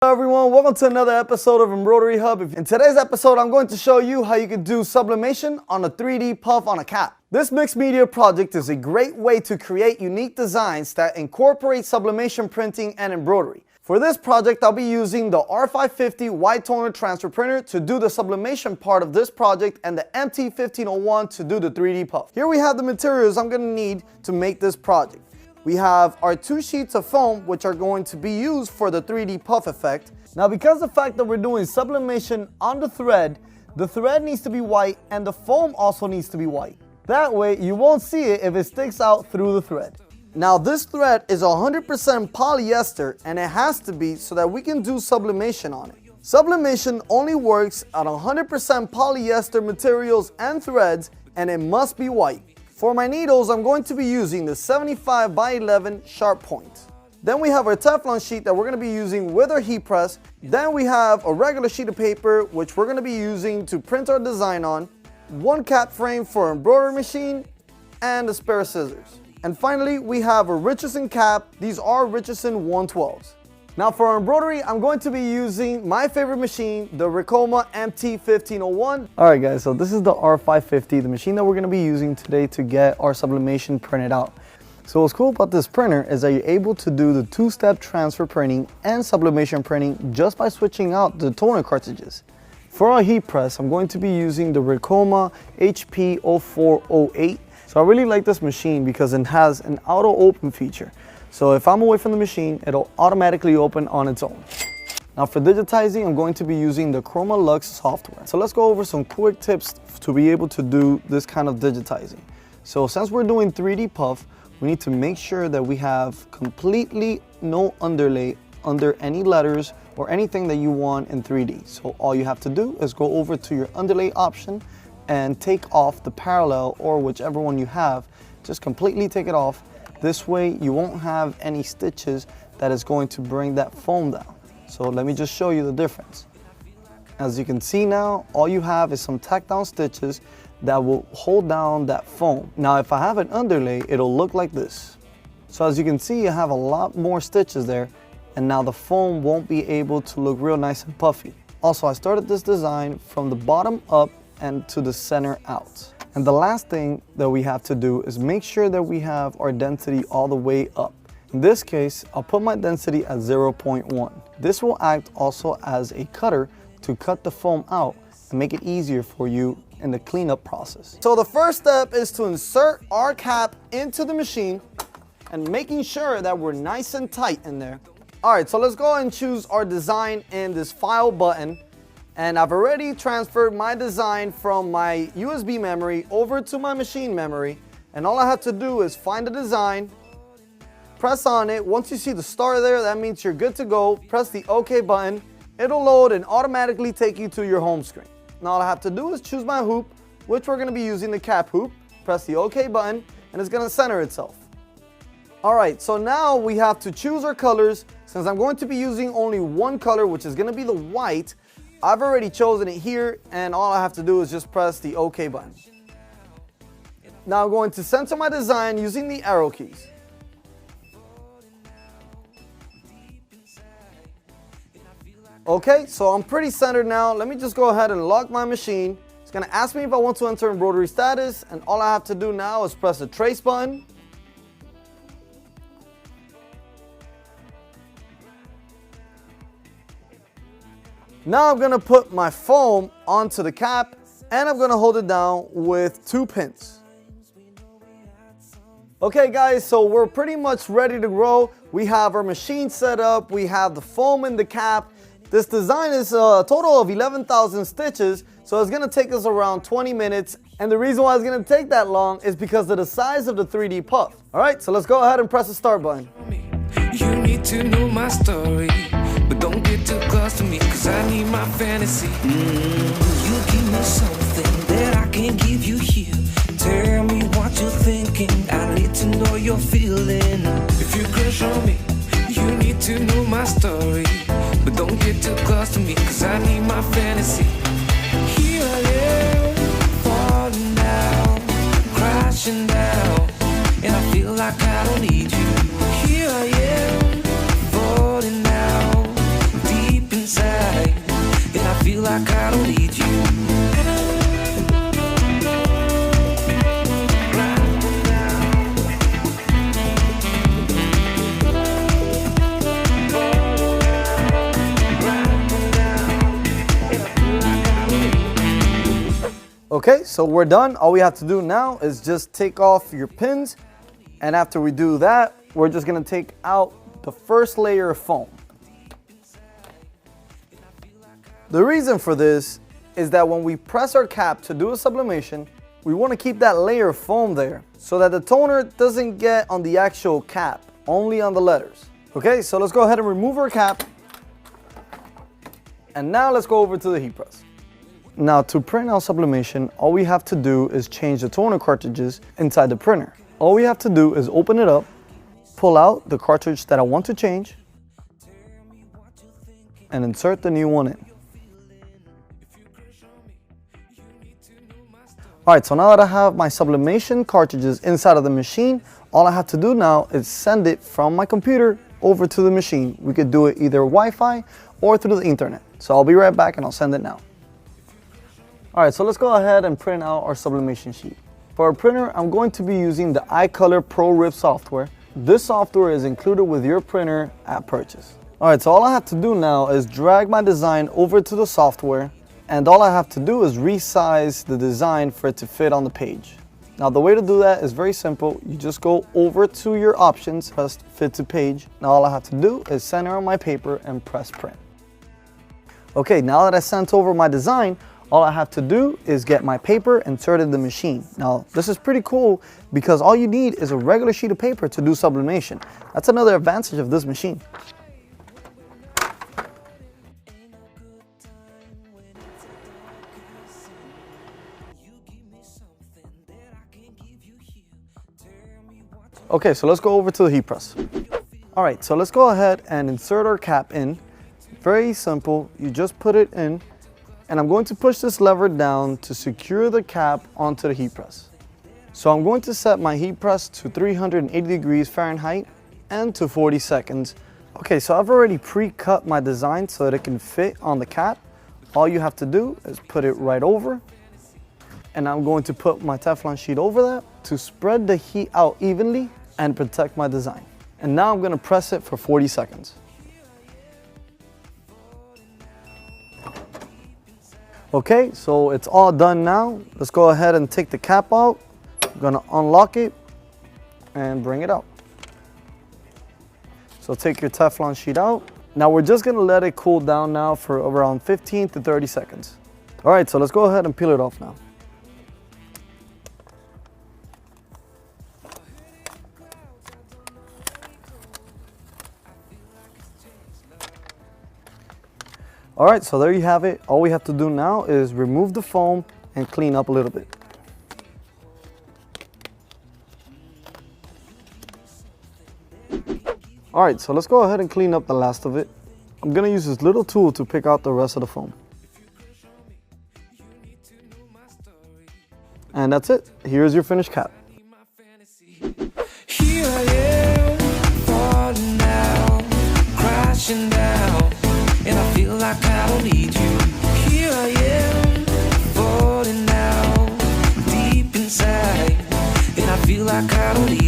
Hello everyone, welcome to another episode of Embroidery Hub. In today's episode, I'm going to show you how you can do sublimation on a 3D puff on a cap. This mixed media project is a great way to create unique designs that incorporate sublimation printing and embroidery. For this project, I'll be using the R550 white toner transfer printer to do the sublimation part of this project and the MT1501 to do the 3D puff. Here we have the materials I'm going to need to make this project. We have our 2 sheets of foam, which are going to be used for the 3D puff effect. Now, because of the fact that we're doing sublimation on the thread needs to be white and the foam also needs to be white. That way, you won't see it if it sticks out through the thread. Now, this thread is 100% polyester and it has to be so that we can do sublimation on it. Sublimation only works on 100% polyester materials and threads, and it must be white. For my needles, I'm going to be using the 75 by 11 sharp point. Then we have our Teflon sheet that we're going to be using with our heat press. Then we have a regular sheet of paper, which we're going to be using to print our design on, 1 cap frame for embroidery machine, and a spare scissors. And finally, we have a Richardson cap. These are Richardson 112s. Now for our embroidery, I'm going to be using my favorite machine, the Ricoma MT1501. Alright guys, so this is the R550, the machine that we're going to be using today to get our sublimation printed out. So what's cool about this printer is that you're able to do the 2-step transfer printing and sublimation printing just by switching out the toner cartridges. For our heat press, I'm going to be using the Ricoma HP0408. So I really like this machine because it has an auto open feature. So if I'm away from the machine, it'll automatically open on its own. Now for digitizing, I'm going to be using the Chroma Lux software. So let's go over some quick tips to be able to do this kind of digitizing. So since we're doing 3D puff, we need to make sure that we have completely no underlay under any letters or anything that you want in 3D. So all you have to do is go over to your underlay option and take off the parallel or whichever one you have. Just completely take it off. This way you won't have any stitches that is going to bring that foam down. So let me just show you the difference. As you can see now, all you have is some tack down stitches that will hold down that foam. Now if I have an underlay, it'll look like this. So as you can see, you have a lot more stitches there, and now the foam won't be able to look real nice and puffy. Also, I started this design from the bottom up and to the center out. And the last thing that we have to do is make sure that we have our density all the way up. In this case, I'll put my density at 0.1. This will act also as a cutter to cut the foam out and make it easier for you in the cleanup process. So the first step is to insert our cap into the machine and making sure that we're nice and tight in there. All right, so let's go ahead and choose our design in this file button. And I've already transferred my design from my USB memory over to my machine memory. And all I have to do is find the design, press on it. Once you see the star there, that means you're good to go. Press the OK button. It'll load and automatically take you to your home screen. Now all I have to do is choose my hoop, which we're going to be using the cap hoop. Press the OK button and it's going to center itself. All right, so now we have to choose our colors. Since I'm going to be using only one color, which is going to be the white, I've already chosen it here, and all I have to do is just press the OK button. Now I'm going to center my design using the arrow keys. Okay, so I'm pretty centered now. Let me just go ahead and lock my machine. It's going to ask me if I want to enter embroidery status, and all I have to do now is press the trace button. Now I'm going to put my foam onto the cap and I'm going to hold it down with 2 pins. Okay guys, so we're pretty much ready to grow. We have our machine set up, we have the foam in the cap. This design is a total of 11,000 stitches, so it's going to take us around 20 minutes. And the reason why it's going to take that long is because of the size of the 3D puff. Alright, so let's go ahead and press the start button. You need to know my story, but don't get too close to me, cause I need my fantasy. You give me something that I can't give you here. Tell me what you're thinking, I need to know you're feeling. If you crush on me, you need to know my story, but don't get too close to me, cause I need my fantasy. Here I am, falling down, crashing down, and I feel like I don't need you. Here I am, falling down, deep like I don't need you. Okay, so we're done. All we have to do now is just take off your pins. And after we do that, we're just gonna take out the first layer of foam. The reason for this is that when we press our cap to do a sublimation, we wanna keep that layer of foam there so that the toner doesn't get on the actual cap, only on the letters. Okay, so let's go ahead and remove our cap. And now let's go over to the heat press. Now to print out sublimation, all we have to do is change the toner cartridges inside the printer. All we have to do is open it up, pull out the cartridge that I want to change, and insert the new one in. Alright, so now that I have my sublimation cartridges inside of the machine, all I have to do now is send it from my computer over to the machine. We could do it either Wi-Fi or through the internet. So I'll be right back and I'll send it now. Alright, so let's go ahead and print out our sublimation sheet. For our printer, I'm going to be using the iColor Pro Rip software. This software is included with your printer at purchase. Alright, so all I have to do now is drag my design over to the software, and all I have to do is resize the design for it to fit on the page. Now the way to do that is very simple. You just go over to your options, press fit to page. Now all I have to do is center on my paper and press print. Okay, now that I sent over my design, all I have to do is get my paper inserted in the machine. Now, this is pretty cool because all you need is a regular sheet of paper to do sublimation. That's another advantage of this machine. Okay, so let's go over to the heat press. All right, so let's go ahead and insert our cap in. Very simple, you just put it in. And I'm going to push this lever down to secure the cap onto the heat press. So I'm going to set my heat press to 380 degrees Fahrenheit and to 40 seconds. Okay, so I've already pre-cut my design so that it can fit on the cap. All you have to do is put it right over. And I'm going to put my Teflon sheet over that to spread the heat out evenly and protect my design. And now I'm going to press it for 40 seconds. Okay, so it's all done now. Let's go ahead and take the cap out. I'm gonna unlock it and bring it out. So take your Teflon sheet out. Now we're just gonna let it cool down now for around 15 to 30 seconds. All right, so let's go ahead and peel it off now. All right, so there you have it. All we have to do now is remove the foam and clean up a little bit. All right, so let's go ahead and clean up the last of it. I'm gonna use this little tool to pick out the rest of the foam. And that's it. Here's your finished cap. Here I am, falling down, crashing down, and I feel like I don't need you. Here I am, falling down, deep inside, and I feel like I don't need you.